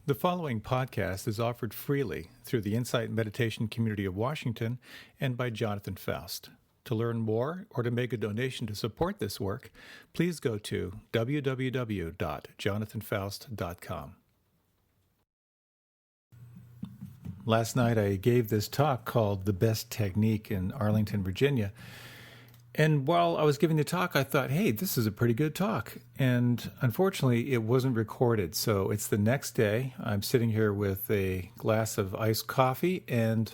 The following podcast is offered freely through the Insight Meditation Community of Washington and by Jonathan Foust. To learn more or to make a donation to support this work, please go to www.jonathanfoust.com. Last night I gave this talk called The Best Technique in Arlington, Virginia. And while I was giving the talk, I thought, hey, this is a pretty good talk. And unfortunately, it wasn't recorded. So it's the next day. I'm sitting here with a glass of iced coffee, and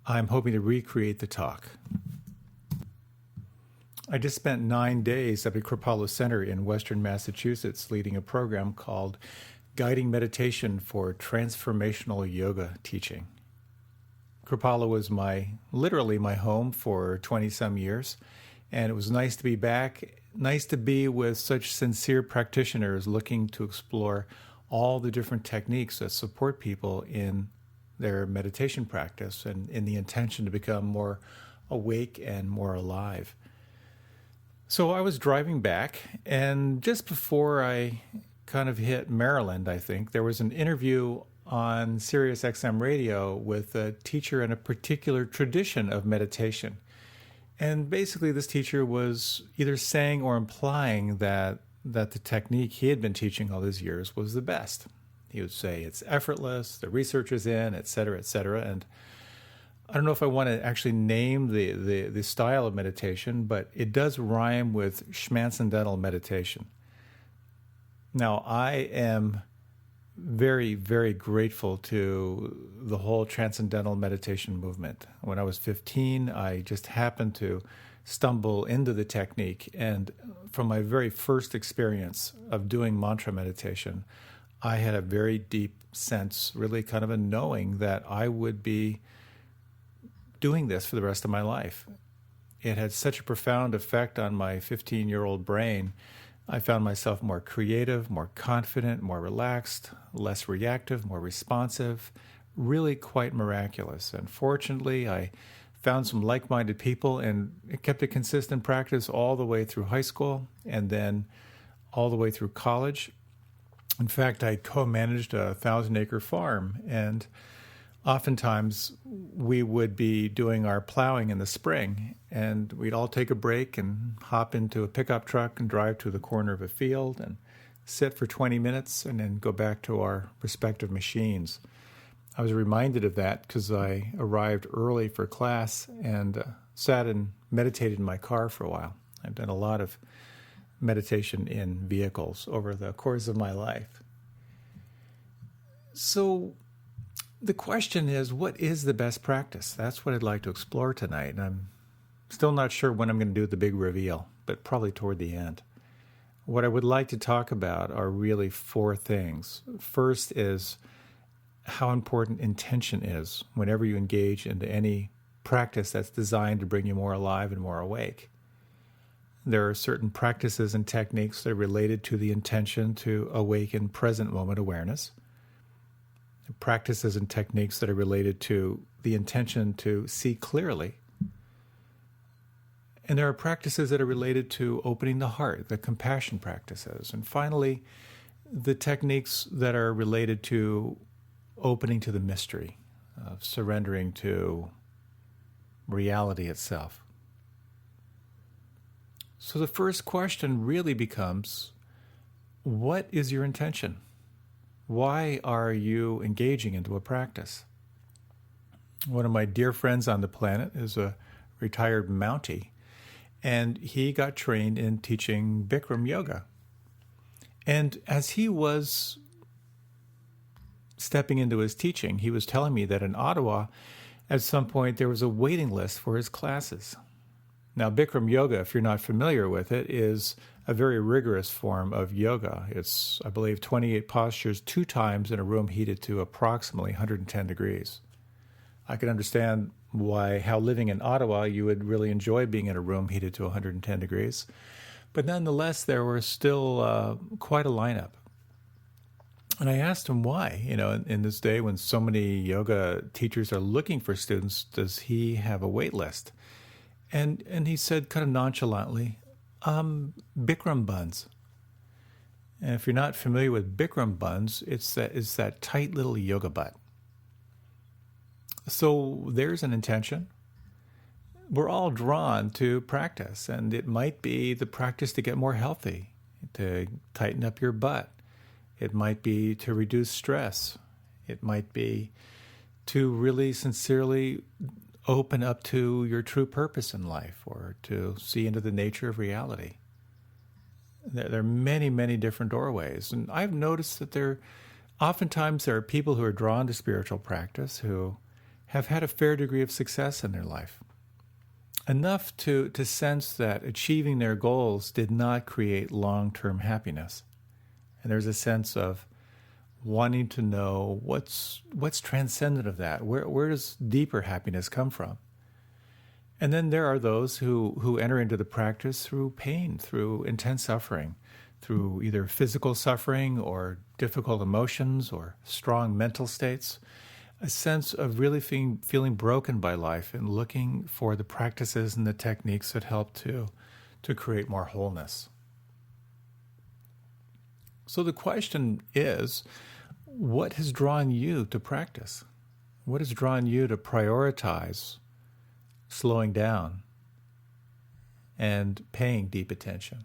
I'm hoping to recreate the talk. I just spent 9 days up at Kripalu Center in Western Massachusetts leading a program called Guiding Meditation for Transformational Yoga Teaching. Kripalu was literally my home for 20-some years. And it was nice to be back, nice to be with such sincere practitioners looking to explore all the different techniques that support people in their meditation practice and in the intention to become more awake and more alive. So I was driving back, and just before I kind of hit Maryland, I think, there was an interview on Sirius XM radio with a teacher in a particular tradition of meditation. And basically, this teacher was either saying or implying that the technique he had been teaching all these years was the best. He would say it's effortless, the research is in, et cetera, et cetera. And I don't know if I want to actually name the style of meditation, but it does rhyme with transcendental meditation. Now, I am very, very grateful to the whole transcendental meditation movement. When I was 15, I just happened to stumble into the technique. And from my very first experience of doing mantra meditation, I had a very deep sense, really kind of a knowing that I would be doing this for the rest of my life. It had such a profound effect on my 15-year-old brain. I found myself more creative, more confident, more relaxed, less reactive, more responsive, really quite miraculous. And fortunately, I found some like-minded people, and it kept a consistent practice all the way through high school and then all the way through college. In fact, I co-managed a 1,000-acre farm, and oftentimes we would be doing our plowing in the spring, and we'd all take a break and hop into a pickup truck and drive to the corner of a field and sit for 20 minutes and then go back to our respective machines. I was reminded of that because I arrived early for class and sat and meditated in my car for a while. I've done a lot of meditation in vehicles over the course of my life. So the question is, what is the best practice? That's what I'd like to explore tonight. And I'm still not sure when I'm going to do the big reveal, but probably toward the end. What I would like to talk about are really 4 things. First is how important intention is whenever you engage into any practice that's designed to bring you more alive and more awake. There are certain practices and techniques that are related to the intention to awaken present moment awareness. Practices and techniques that are related to the intention to see clearly. And there are practices that are related to opening the heart, the compassion practices. And finally, the techniques that are related to opening to the mystery, of surrendering to reality itself. So the first question really becomes, what is your intention? Why are you engaging into a practice? One of my dear friends on the planet is a retired Mountie, and he got trained in teaching Bikram yoga. And as he was stepping into his teaching, he was telling me that in Ottawa, at some point, there was a waiting list for his classes. Now, Bikram yoga, if you're not familiar with it, is a very rigorous form of yoga. It's, I believe, 28 postures 2 times in a room heated to approximately 110 degrees. I can understand how living in Ottawa, you would really enjoy being in a room heated to 110 degrees. But nonetheless, there was still quite a lineup. And I asked him why. In this day when so many yoga teachers are looking for students, does he have a wait list? And he said kind of nonchalantly, Bikram buns. And if you're not familiar with Bikram buns, it's that tight little yoga butt. So there's an intention. We're all drawn to practice, and it might be the practice to get more healthy, to tighten up your butt. It might be to reduce stress. It might be to really sincerely open up to your true purpose in life, or to see into the nature of reality. There are many, many different doorways. And I've noticed that oftentimes there are people who are drawn to spiritual practice who have had a fair degree of success in their life. Enough to sense that achieving their goals did not create long-term happiness. And there's a sense of wanting to know what's transcendent of that. Where does deeper happiness come from? And then there are those who enter into the practice through pain, through intense suffering, through either physical suffering or difficult emotions or strong mental states, a sense of really feeling broken by life and looking for the practices and the techniques that help to create more wholeness. So the question is, what has drawn you to practice? What has drawn you to prioritize slowing down and paying deep attention?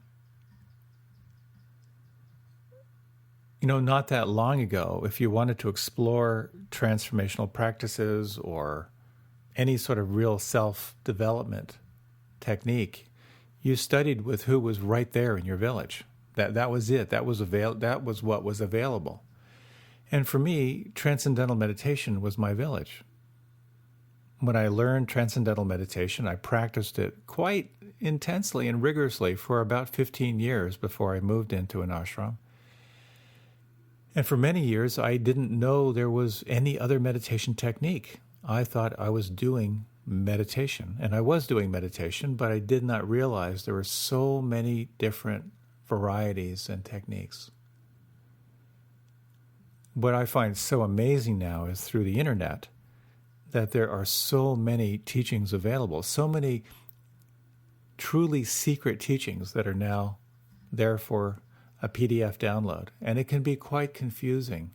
Not that long ago, if you wanted to explore transformational practices or any sort of real self-development technique, you studied with who was right there in your village. That was it. That was what was available. And for me, transcendental meditation was my village. When I learned transcendental meditation, I practiced it quite intensely and rigorously for about 15 years before I moved into an ashram. And for many years, I didn't know there was any other meditation technique. I thought I was doing meditation, and I was doing meditation, but I did not realize there were so many different varieties and techniques. What I find so amazing now is through the internet that there are so many teachings available, so many truly secret teachings that are now there for a PDF download. And it can be quite confusing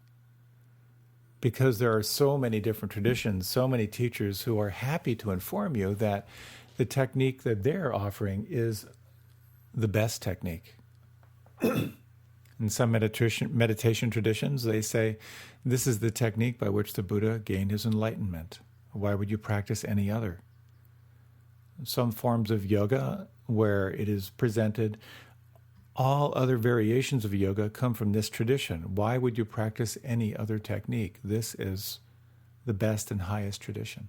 because there are so many different traditions, so many teachers who are happy to inform you that the technique that they're offering is the best technique. In some meditation traditions, they say, this is the technique by which the Buddha gained his enlightenment. Why would you practice any other? Some forms of yoga, where it is presented, all other variations of yoga come from this tradition. Why would you practice any other technique? This is the best and highest tradition.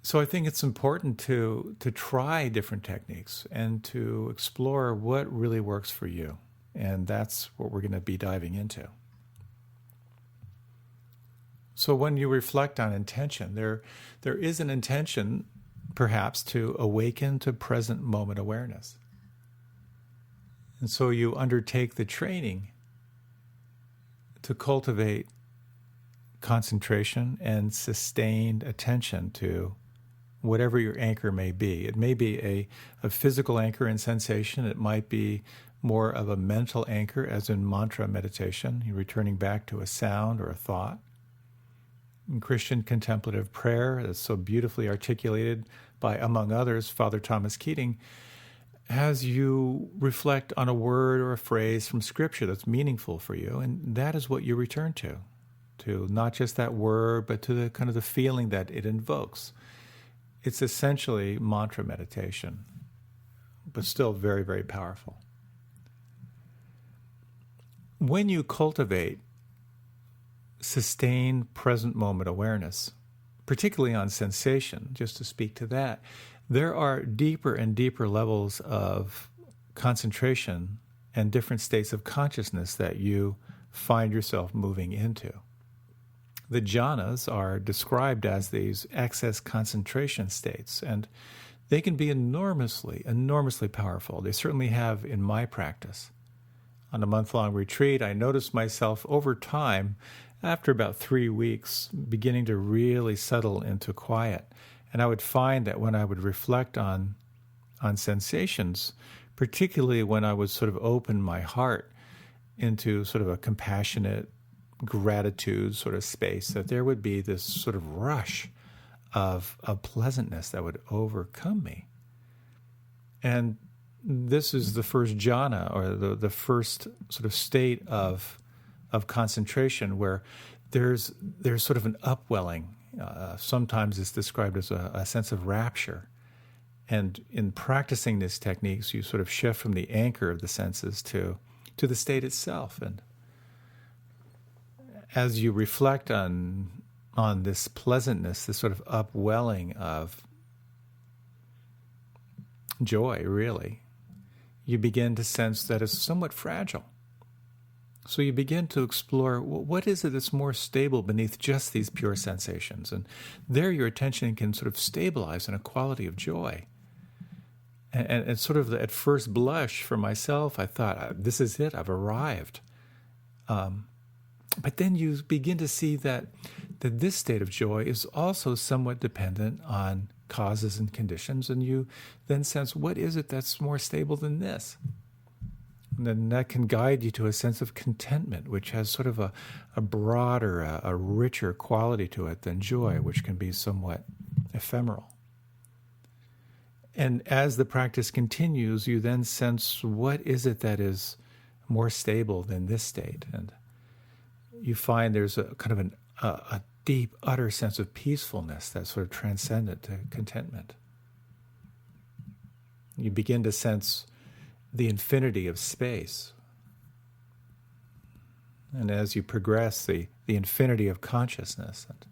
So I think it's important to try different techniques and to explore what really works for you. And that's what we're going to be diving into. So when you reflect on intention, there is an intention, perhaps, to awaken to present moment awareness. And so you undertake the training to cultivate concentration and sustained attention to whatever your anchor may be. It may be a physical anchor in sensation. It might be more of a mental anchor, as in mantra meditation. You're returning back to a sound or a thought. In Christian contemplative prayer, that's so beautifully articulated by, among others, Father Thomas Keating, as you reflect on a word or a phrase from Scripture that's meaningful for you, and that is what you return to not just that word, but to the kind of the feeling that it invokes. It's essentially mantra meditation, but still very, very powerful. When you cultivate sustained present moment awareness, particularly on sensation, just to speak to that, there are deeper and deeper levels of concentration and different states of consciousness that you find yourself moving into. The jhanas are described as these excess concentration states, and they can be enormously, enormously powerful. They certainly have in my practice. On a month-long retreat, I noticed myself over time, after about 3 weeks, beginning to really settle into quiet. And I would find that when I would reflect on sensations, particularly when I would sort of open my heart into sort of a compassionate gratitude sort of space, that there would be this sort of rush of pleasantness that would overcome me. And this is the first jhana, or the first sort of state of concentration, where there's sort of an upwelling. Sometimes it's described as a sense of rapture. And in practicing these techniques, you sort of shift from the anchor of the senses to the state itself. And as you reflect on this pleasantness, this sort of upwelling of joy, really, you begin to sense that it's somewhat fragile. So you begin to explore, what is it that's more stable beneath just these pure sensations? And there your attention can sort of stabilize in a quality of joy. And sort of at first blush for myself, I thought, this is it, I've arrived. But then you begin to see that this state of joy is also somewhat dependent on causes and conditions, and you then sense, what is it that's more stable than this? And then that can guide you to a sense of contentment, which has sort of a broader, a richer quality to it than joy, which can be somewhat ephemeral. And as the practice continues, you then sense, what is it that is more stable than this state? And you find there's a kind of a deep, utter sense of peacefulness that's sort of transcendent to contentment. You begin to sense the infinity of space. And as you progress, the infinity of consciousness. And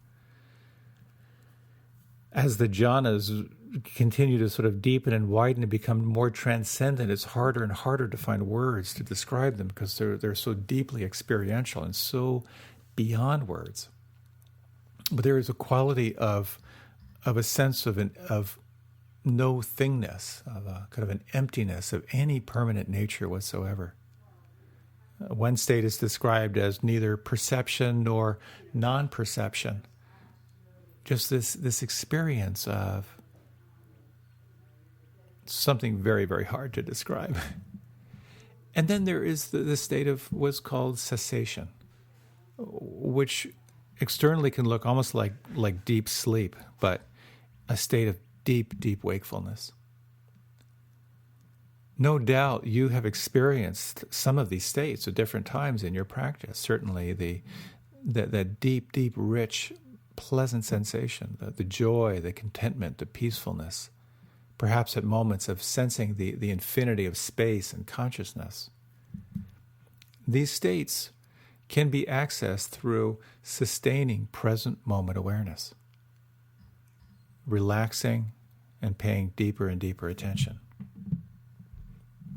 as the jhanas continue to sort of deepen and widen and become more transcendent, it's harder and harder to find words to describe them, because they're so deeply experiential and so beyond words. But there is a quality of a sense of no thingness, of a kind of an emptiness of any permanent nature whatsoever. One state is described as neither perception nor non-perception. Just this experience of something very, very hard to describe. And then there is the state of what's called cessation, which externally can look almost like deep sleep, but a state of deep, deep wakefulness. No doubt you have experienced some of these states at different times in your practice. Certainly that deep, deep, rich, pleasant sensation, the joy, the contentment, the peacefulness, perhaps at moments of sensing the infinity of space and consciousness. These states can be accessed through sustaining present moment awareness, relaxing and paying deeper and deeper attention.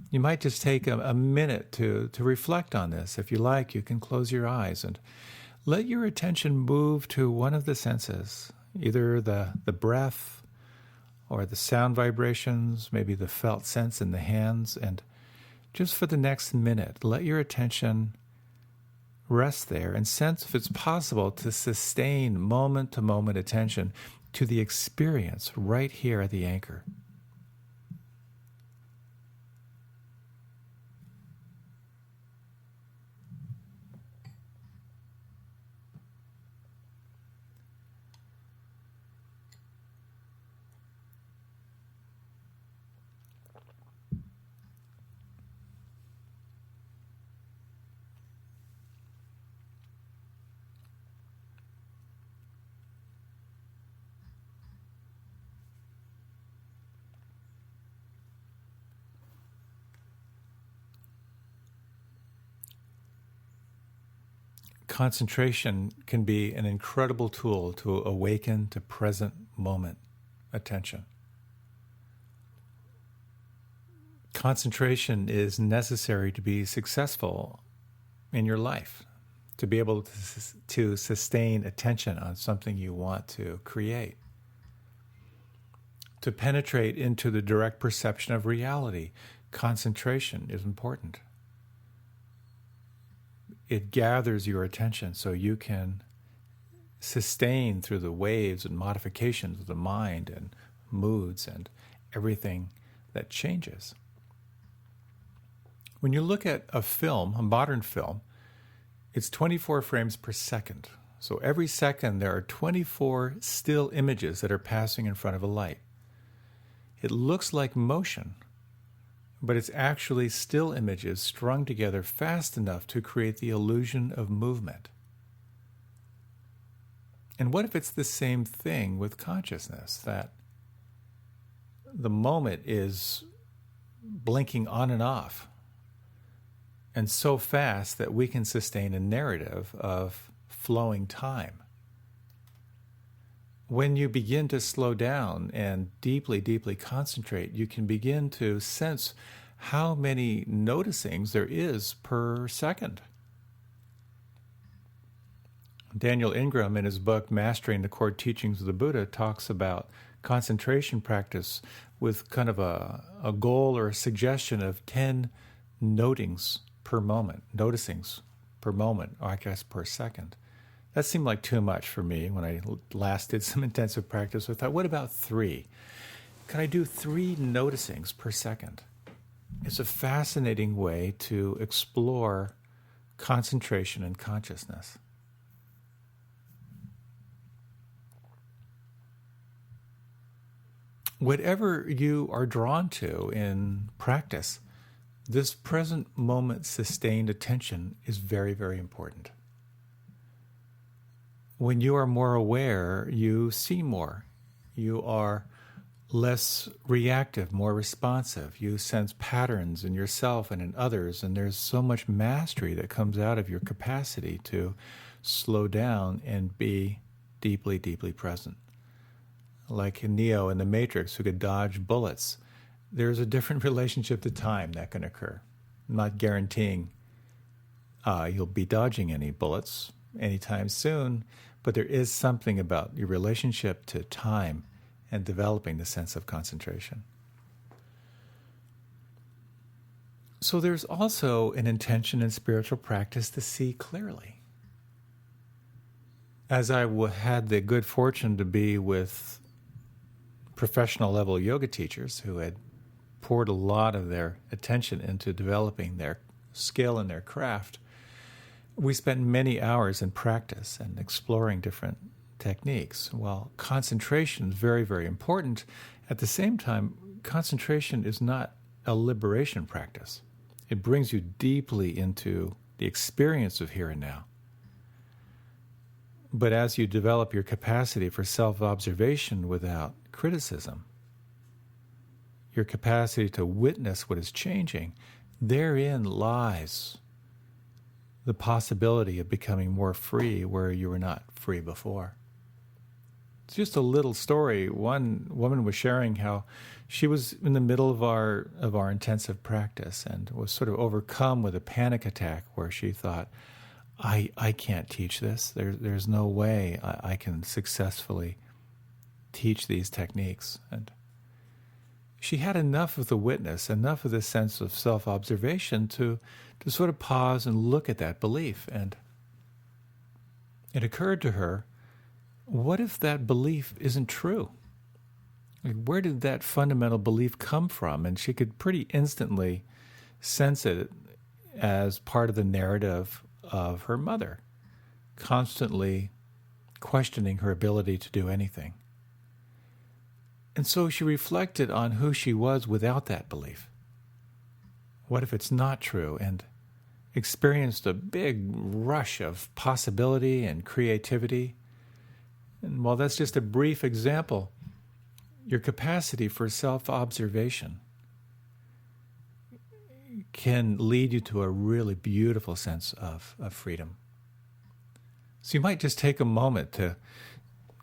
You might just take a minute to reflect on this. If you like, you can close your eyes and let your attention move to one of the senses, either the breath or the sound vibrations, maybe the felt sense in the hands. And just for the next minute, let your attention rest there and sense if it's possible to sustain moment-to-moment attention to the experience right here at the anchor. Concentration can be an incredible tool to awaken to present moment attention. Concentration is necessary to be successful in your life, to be able to sustain attention on something you want to create, to penetrate into the direct perception of reality. Concentration is important. It gathers your attention so you can sustain through the waves and modifications of the mind and moods and everything that changes. When you look at a film, a modern film, it's 24 frames per second. So every second there are 24 still images that are passing in front of a light. It looks like motion, but it's actually still images strung together fast enough to create the illusion of movement. And what if it's the same thing with consciousness, that the moment is blinking on and off, and so fast that we can sustain a narrative of flowing time? When you begin to slow down and deeply, deeply concentrate, you can begin to sense how many noticings there is per second. Daniel Ingram, in his book Mastering the Core Teachings of the Buddha, talks about concentration practice with kind of a goal or a suggestion of 10 notings per moment, noticings per moment, or I guess per second. That seemed like too much for me when I last did some intensive practice. I thought, what about 3? Can I do 3 noticings per second? It's a fascinating way to explore concentration and consciousness. Whatever you are drawn to in practice, this present moment sustained attention is very, very important. When you are more aware, you see more. You are less reactive, more responsive. You sense patterns in yourself and in others, and there's so much mastery that comes out of your capacity to slow down and be deeply, deeply present. Like Neo in the Matrix, who could dodge bullets, there's a different relationship to time that can occur. I'm not guaranteeing you'll be dodging any bullets anytime soon, but there is something about your relationship to time and developing the sense of concentration. So there's also an intention in spiritual practice to see clearly. As I had the good fortune to be with professional level yoga teachers who had poured a lot of their attention into developing their skill and their craft, we spent many hours in practice and exploring different techniques. Well, concentration is very, very important. At the same time, concentration is not a liberation practice. It brings you deeply into the experience of here and now. But as you develop your capacity for self-observation without criticism, your capacity to witness what is changing, therein lies the possibility of becoming more free where you were not free before. It's just a little story. One woman was sharing how she was in the middle of our intensive practice and was sort of overcome with a panic attack where she thought, I can't teach this. There's no way I can successfully teach these techniques. And she had enough of the witness, enough of the sense of self-observation to sort of pause and look at that belief. And it occurred to her, what if that belief isn't true? Like, where did that fundamental belief come from? And she could pretty instantly sense it as part of the narrative of her mother, constantly questioning her ability to do anything. And so she reflected on who she was without that belief. What if it's not true? And experienced a big rush of possibility and creativity. And while that's just a brief example, your capacity for self-observation can lead you to a really beautiful sense of freedom. So you might just take a moment to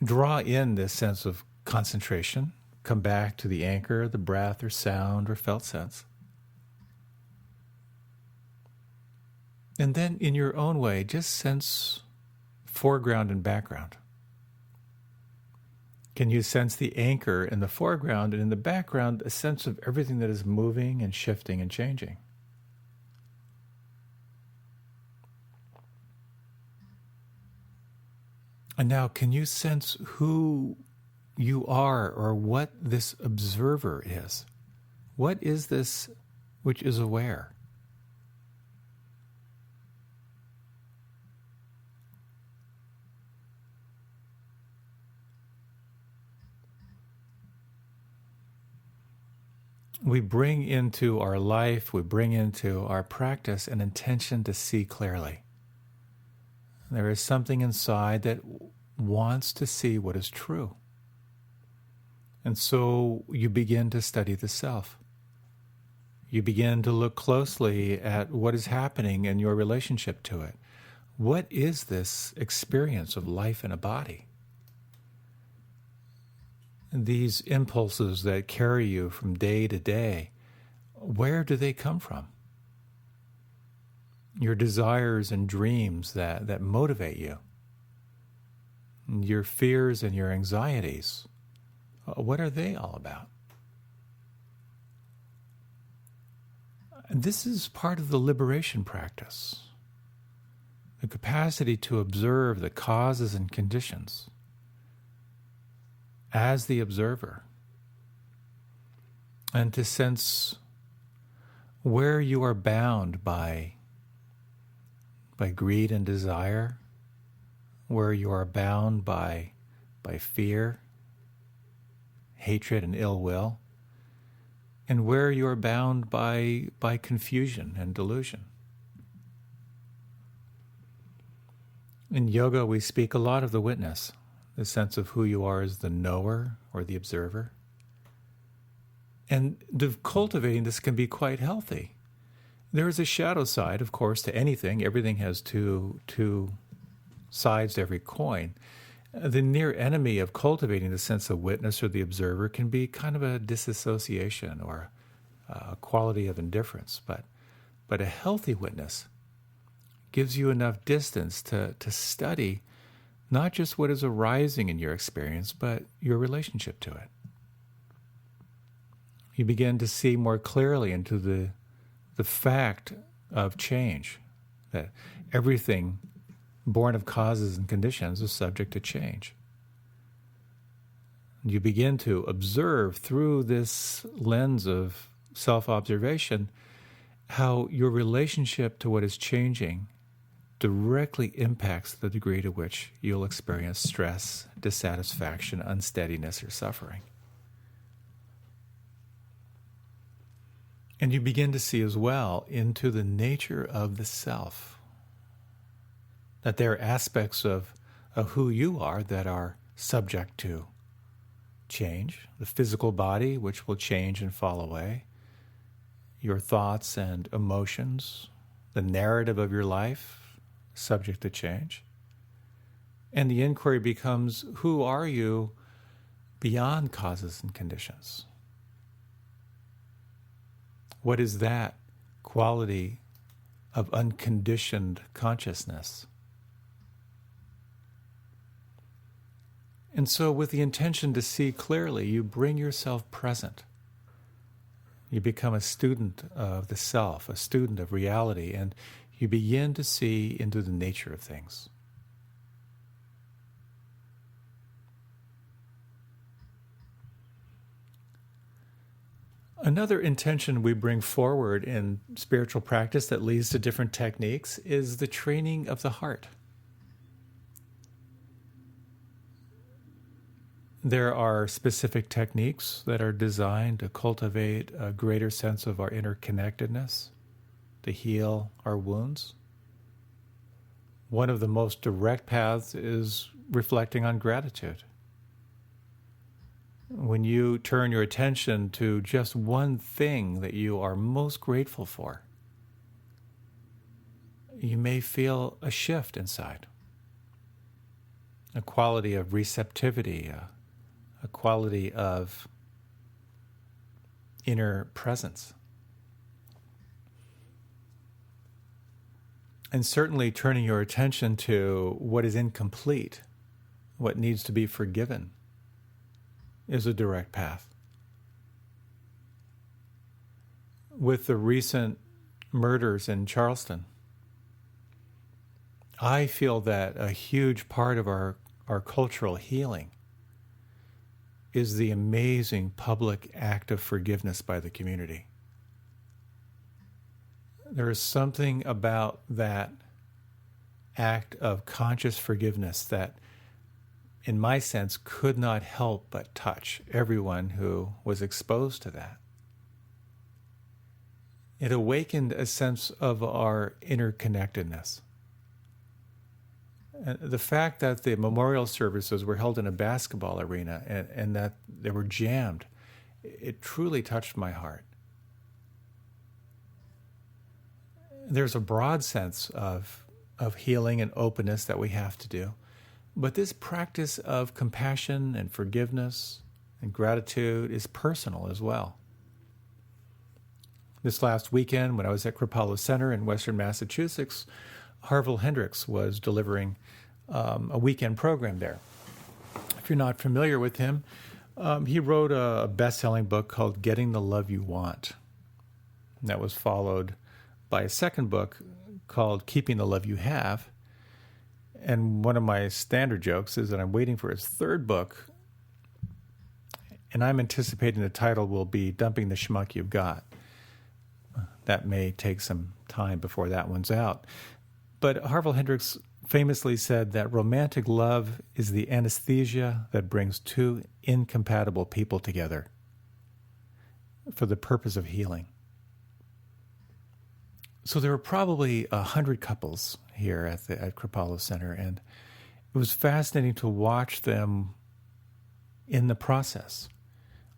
draw in this sense of concentration, come back to the anchor, the breath or sound or felt sense. And then in your own way, just sense foreground and background. Can you sense the anchor in the foreground and in the background a sense of everything that is moving and shifting and changing? And now, can you sense who you are or what this observer is? What is this which is aware? we bring into our life, we bring into our practice an intention to see clearly. There is something inside that wants to see what is true. And so you begin to study the self. You begin to look closely at what is happening in your relationship to it. What is this experience of life in a body? These impulses that carry you from day to day, where do they come from? Your desires and dreams that motivate you, your fears and your anxieties, what are they all about? And this is part of the liberation practice, the capacity to observe the causes and conditions as the observer, and to sense where you are bound by greed and desire, where you are bound by fear, hatred, and ill will, and where you are bound by confusion and delusion. In yoga, we speak a lot of the witness, the sense of who you are as the knower or the observer. And cultivating this can be quite healthy. There is a shadow side, of course, to anything. Everything has two sides to every coin. The near enemy of cultivating the sense of witness or the observer can be kind of a disassociation or a quality of indifference. But a healthy witness gives you enough distance to study not just what is arising in your experience, but your relationship to it. You begin to see more clearly into the fact of change, that everything born of causes and conditions is subject to change. You begin to observe through this lens of self-observation how your relationship to what is changing directly impacts the degree to which you'll experience stress, dissatisfaction, unsteadiness, or suffering. And you begin to see as well into the nature of the self, that there are aspects of who you are that are subject to change. The physical body, which will change and fall away. Your thoughts and emotions, the narrative of your life, subject to change. And the inquiry becomes, who are you beyond causes and conditions? What is that quality of unconditioned consciousness? And so with the intention to see clearly, you bring yourself present. You become a student of the self, a student of reality, and you begin to see into the nature of things. Another intention we bring forward in spiritual practice that leads to different techniques is the training of the heart. There are specific techniques that are designed to cultivate a greater sense of our interconnectedness, to heal our wounds. One of the most direct paths is reflecting on gratitude. When you turn your attention to just one thing that you are most grateful for, you may feel a shift inside, a quality of receptivity, a quality of inner presence. And certainly turning your attention to what is incomplete, what needs to be forgiven, is a direct path. With the recent murders in Charleston, I feel that a huge part of our cultural healing is the amazing public act of forgiveness by the community. There is something about that act of conscious forgiveness that, in my sense, could not help but touch everyone who was exposed to that. It awakened a sense of our interconnectedness. And the fact that the memorial services were held in a basketball arena and that they were jammed, it truly touched my heart. There's a broad sense of healing and openness that we have to do. But this practice of compassion and forgiveness and gratitude is personal as well. This last weekend, when I was at Kripalu Center in Western Massachusetts, Harville Hendricks was delivering a weekend program there. If you're not familiar with him, he wrote a best-selling book called Getting the Love You Want. And that was followed by a second book called Keeping the Love You Have. And one of my standard jokes is that I'm waiting for his third book, and I'm anticipating the title will be Dumping the Schmuck You've Got. That may take some time before that one's out. But Harville Hendricks famously said that romantic love is the anesthesia that brings two incompatible people together for the purpose of healing. So there were probably 100 couples here at Kripalu Center, and it was fascinating to watch them in the process,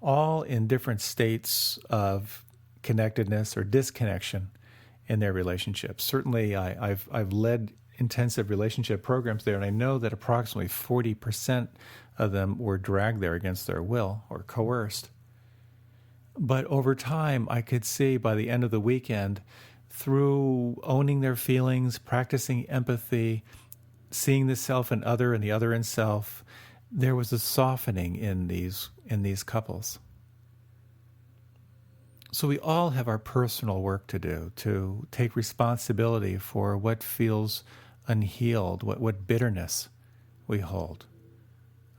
all in different states of connectedness or disconnection in their relationships. Certainly, I've led intensive relationship programs there, and I know that approximately 40% of them were dragged there against their will or coerced. But over time, I could see by the end of the weekend, through owning their feelings, practicing empathy, seeing the self in other and the other in self, there was a softening in these couples. So we all have our personal work to do, to take responsibility for what feels unhealed, what bitterness we hold.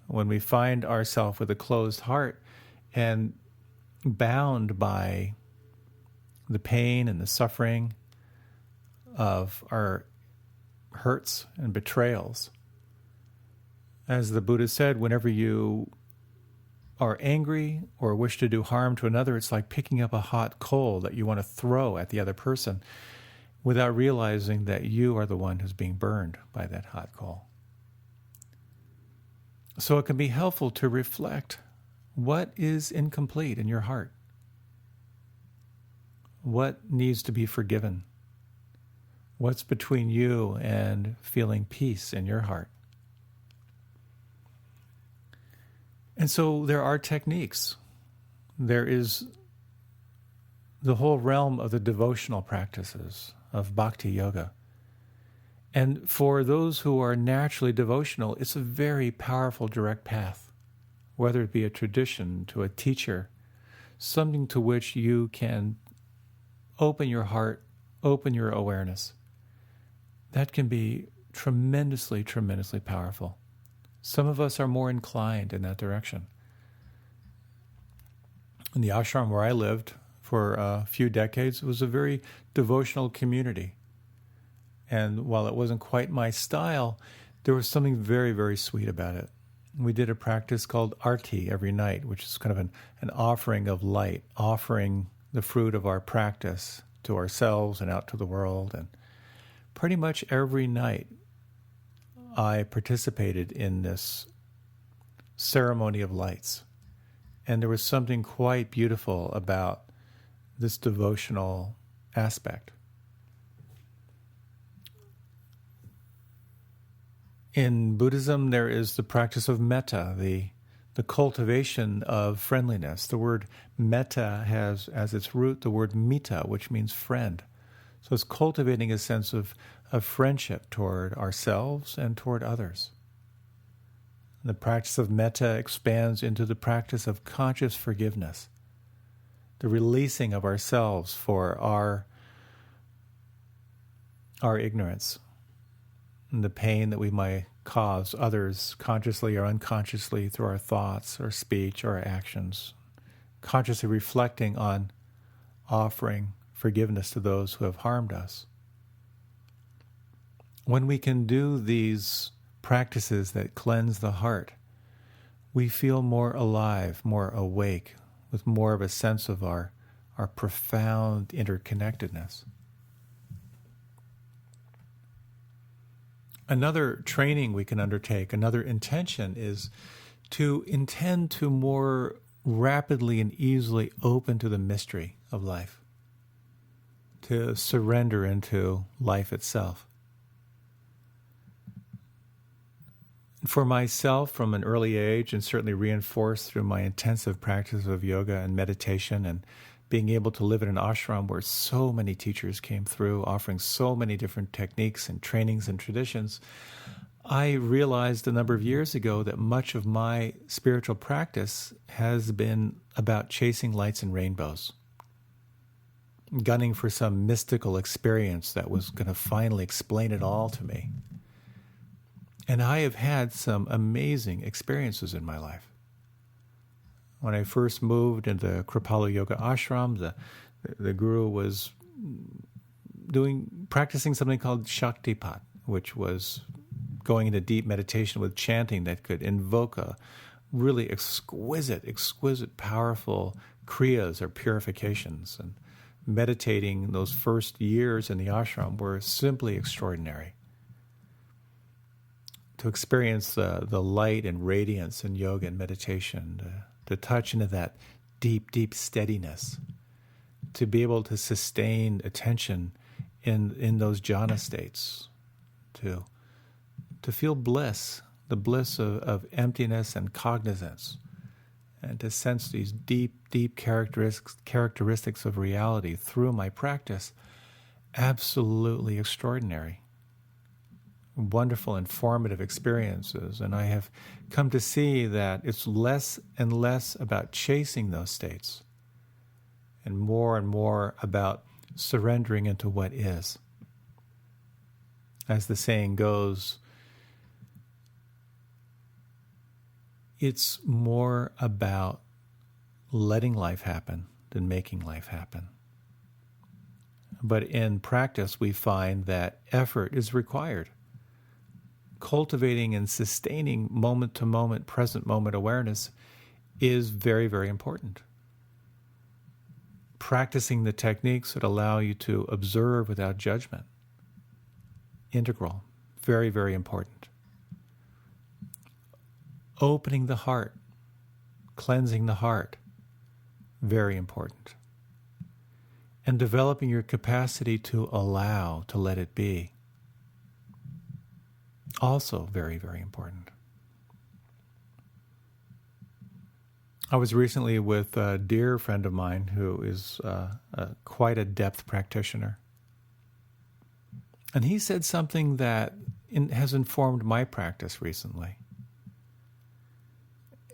When we find ourselves with a closed heart and bound by the pain and the suffering of our hurts and betrayals. As the Buddha said, whenever you are angry or wish to do harm to another, it's like picking up a hot coal that you want to throw at the other person without realizing that you are the one who's being burned by that hot coal. So it can be helpful to reflect what is incomplete in your heart. What needs to be forgiven? What's between you and feeling peace in your heart? And so there are techniques. There is the whole realm of the devotional practices of bhakti yoga. And for those who are naturally devotional, it's a very powerful direct path, whether it be a tradition to a teacher, something to which you can open your heart, open your awareness. That can be tremendously, tremendously powerful. Some of us are more inclined in that direction. In the ashram where I lived for a few decades, it was a very devotional community. And while it wasn't quite my style, there was something very, very sweet about it. We did a practice called arti every night, which is kind of an offering of light, offering the fruit of our practice to ourselves and out to the world. And pretty much every night I participated in this ceremony of lights. And there was something quite beautiful about this devotional aspect. In Buddhism, there is the practice of metta, the cultivation of friendliness. The word metta has as its root the word mita, which means friend. So it's cultivating a sense of friendship toward ourselves and toward others. The practice of metta expands into the practice of conscious forgiveness, the releasing of ourselves for our ignorance and the pain that we might cause others consciously or unconsciously through our thoughts or speech or our actions, consciously reflecting on offering forgiveness to those who have harmed us. When we can do these practices that cleanse the heart, we feel more alive, more awake, with more of a sense of our our profound interconnectedness. Another training we can undertake, another intention, is to intend to more rapidly and easily open to the mystery of life, to surrender into life itself. For myself, from an early age, and certainly reinforced through my intensive practice of yoga and meditation, and being able to live in an ashram where so many teachers came through, offering so many different techniques and trainings and traditions, I realized a number of years ago that much of my spiritual practice has been about chasing lights and rainbows, gunning for some mystical experience that was going to finally explain it all to me. And I have had some amazing experiences in my life. When I first moved into Kripalu Yoga Ashram, the guru was practicing something called Shaktipat, which was going into deep meditation with chanting that could invoke a really exquisite, powerful kriyas or purifications. And meditating those first years in the ashram were simply extraordinary. To experience the light and radiance in yoga and meditation, to touch into that deep steadiness, to be able to sustain attention in those jhana states, to feel bliss, the bliss of emptiness and cognizance, and to sense these deep characteristics of reality through my practice, absolutely extraordinary. Wonderful, informative experiences. And I have come to see that it's less and less about chasing those states and more about surrendering into what is. As the saying goes, it's more about letting life happen than making life happen. But in practice, we find that effort is required. Cultivating and sustaining moment-to-moment, present-moment awareness is very, very important. Practicing the techniques that allow you to observe without judgment, integral, very, very important. Opening the heart, cleansing the heart, very important. And developing your capacity to allow, to let it be, also very, very important. I was recently with a dear friend of mine who is quite a depth practitioner. And he said something that has informed my practice recently.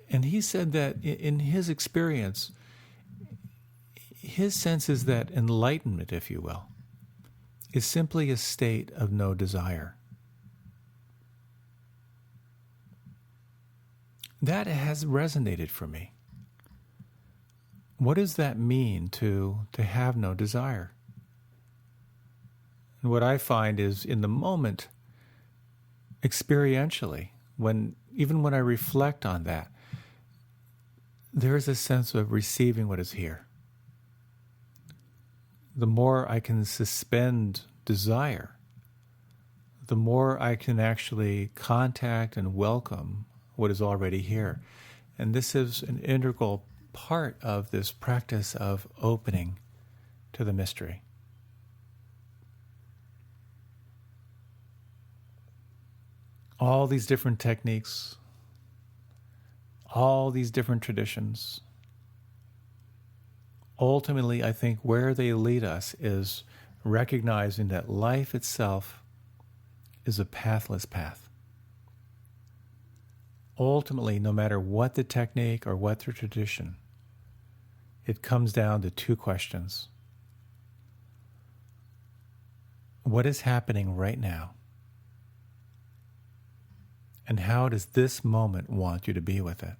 And he said that in his experience, his sense is that enlightenment, if you will, is simply a state of no desire. That has resonated for me. What does that mean to have no desire? And what I find is in the moment, experientially, even when I reflect on that, there's a sense of receiving what is here. The more I can suspend desire, the more I can actually contact and welcome what is already here. And this is an integral part of this practice of opening to the mystery. All these different techniques, all these different traditions, ultimately, I think where they lead us is recognizing that life itself is a pathless path. Ultimately, no matter what the technique or what the tradition, it comes down to two questions. What is happening right now? And how does this moment want you to be with it?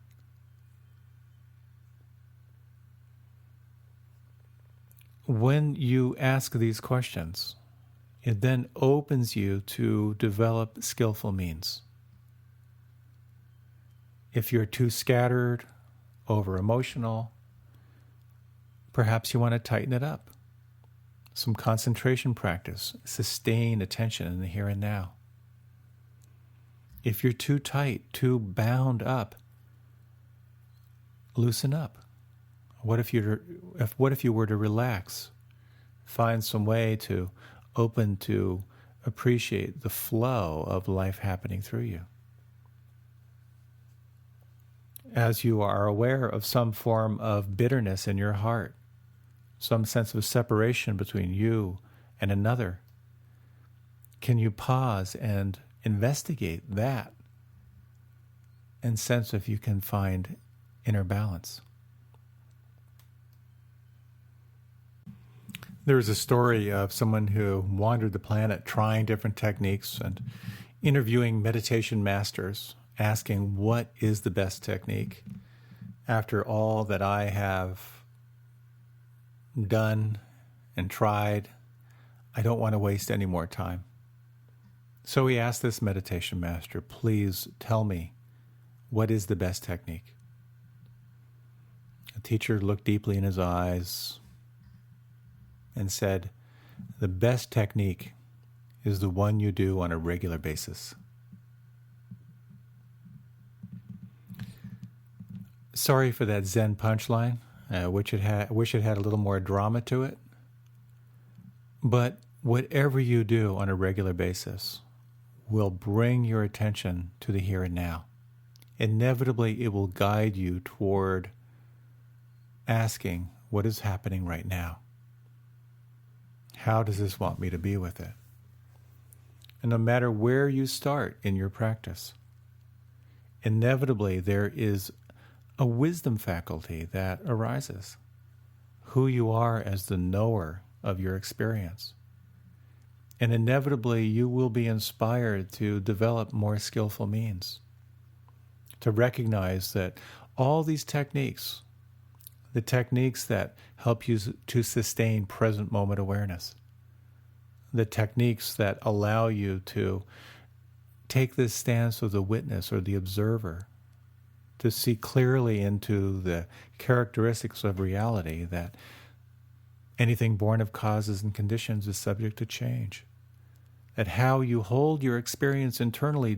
When you ask these questions, it then opens you to develop skillful means. If you're too scattered, over-emotional, Perhaps you want to tighten it up. Some concentration practice, sustain attention in the here and now. If you're too tight, too bound up, loosen up. What if you were to relax? Find some way to open to appreciate the flow of life happening through you. As you are aware of some form of bitterness in your heart, some sense of separation between you and another, can you pause and investigate that and sense if you can find inner balance? There's a story of someone who wandered the planet trying different techniques and interviewing meditation masters, asking, what is the best technique? After all that I have done and tried, I don't want to waste any more time. So he asked this meditation master, please tell me, what is the best technique? The teacher looked deeply in his eyes and said, the best technique is the one you do on a regular basis. Sorry for that Zen punchline. I wish it had a little more drama to it. But whatever you do on a regular basis will bring your attention to the here and now. Inevitably, it will guide you toward asking, what is happening right now? How does this want me to be with it? And no matter where you start in your practice, inevitably there is a wisdom faculty that arises, who you are as the knower of your experience. And inevitably you will be inspired to develop more skillful means, to recognize that all these techniques, the techniques that help you to sustain present moment awareness, the techniques that allow you to take this stance of the witness or the observer, to see clearly into the characteristics of reality, that anything born of causes and conditions is subject to change, that how you hold your experience internally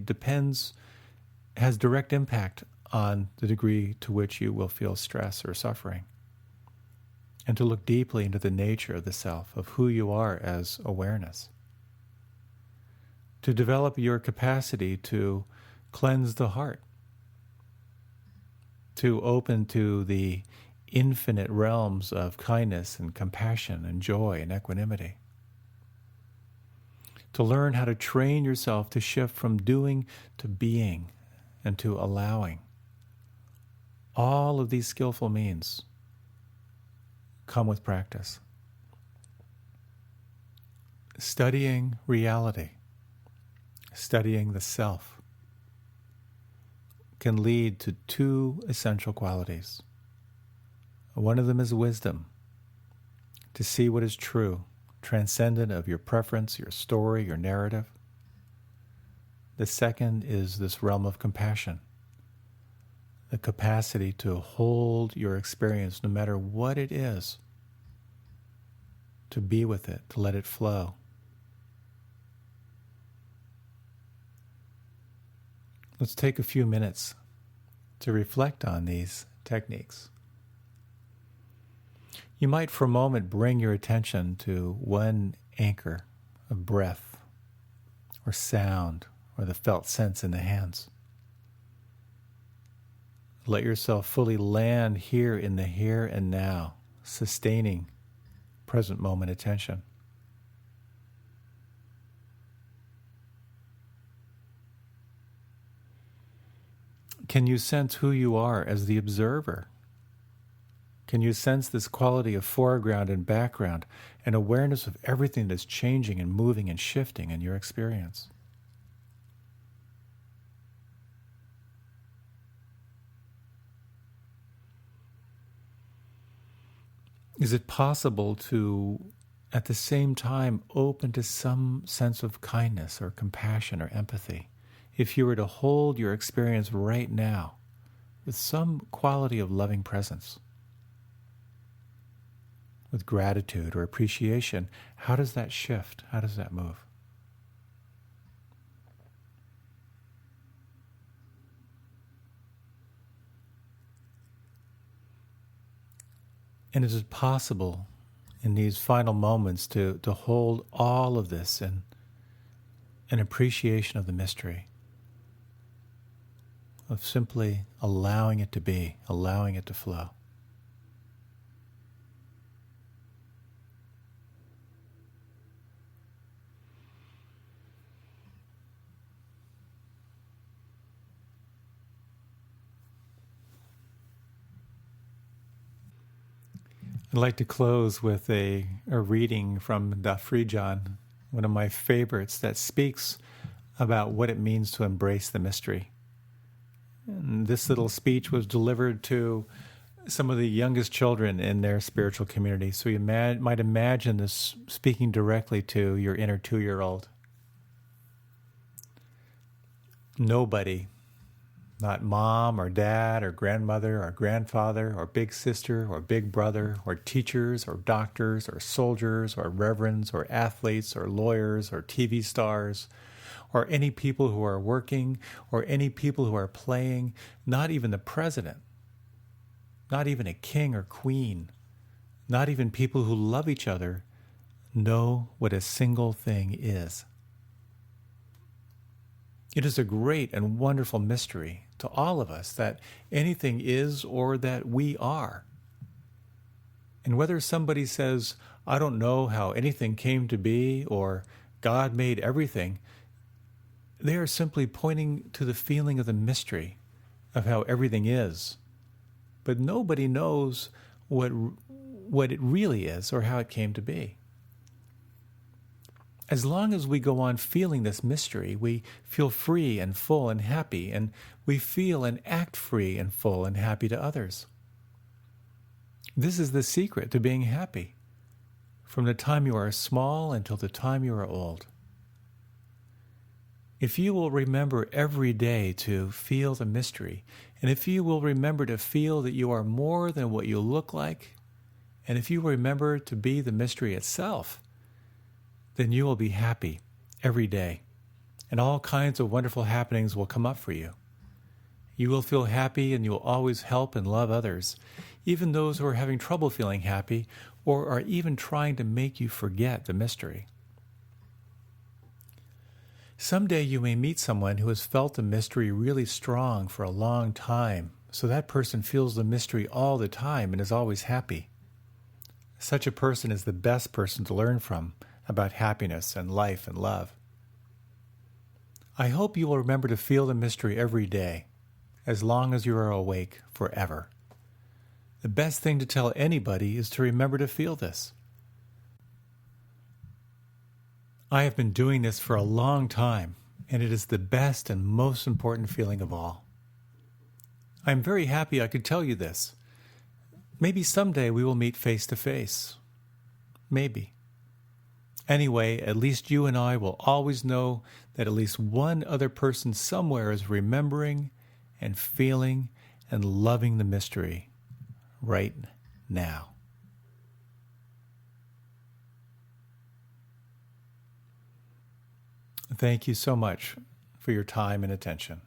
has direct impact on the degree to which you will feel stress or suffering, and to look deeply into the nature of the self, of who you are as awareness, to develop your capacity to cleanse the heart, to open to the infinite realms of kindness and compassion and joy and equanimity, to learn how to train yourself to shift from doing to being and to allowing. All of these skillful means come with practice. Studying reality, studying the self, can lead to two essential qualities. One of them is wisdom, to see what is true, transcendent of your preference, your story, your narrative. The second is this realm of compassion, the capacity to hold your experience no matter what it is, to be with it, to let it flow. Let's take a few minutes to reflect on these techniques. You might for a moment bring your attention to one anchor of breath or sound or the felt sense in the hands. Let yourself fully land here in the here and now, sustaining present moment attention. Can you sense who you are as the observer? Can you sense this quality of foreground and background and awareness of everything that's changing and moving and shifting in your experience? Is it possible to, at the same time, open to some sense of kindness or compassion or empathy if you were to hold your experience right now with some quality of loving presence? with gratitude or appreciation, how does that shift? How does that move? And is it possible in these final moments to hold all of this in an appreciation of the mystery, of simply allowing it to be, allowing it to flow? I'd like to close with a reading from Daf Frijan, one of my favorites, that speaks about what it means to embrace the mystery. And this little speech was delivered to some of the youngest children in their spiritual community. So you might imagine this speaking directly to your inner 2-year-old. Nobody, not mom or dad or grandmother or grandfather or big sister or big brother or teachers or doctors or soldiers or reverends or athletes or lawyers or TV stars or any people who are working or any people who are playing, not even the president, not even a king or queen, not even people who love each other, know what a single thing is. It is a great and wonderful mystery to all of us that anything is or that we are. And whether somebody says, I don't know how anything came to be, or God made everything, they are simply pointing to the feeling of the mystery of how everything is. But nobody knows what it really is or how it came to be. As long as we go on feeling this mystery, we feel free and full and happy, and we feel and act free and full and happy to others. This is the secret to being happy, from the time you are small until the time you are old. If you will remember every day to feel the mystery, and if you will remember to feel that you are more than what you look like, and if you remember to be the mystery itself, then you will be happy every day, and all kinds of wonderful happenings will come up for you. You will feel happy, and you will always help and love others, even those who are having trouble feeling happy or are even trying to make you forget the mystery. Someday you may meet someone who has felt the mystery really strong for a long time, so that person feels the mystery all the time and is always happy. Such a person is the best person to learn from about happiness and life and love. I hope you will remember to feel the mystery every day, as long as you are awake forever. The best thing to tell anybody is to remember to feel this. I have been doing this for a long time, and it is the best and most important feeling of all. I am very happy I could tell you this. Maybe someday we will meet face to face. Maybe. Anyway, at least you and I will always know that at least one other person somewhere is remembering and feeling and loving the mystery right now. Thank you so much for your time and attention.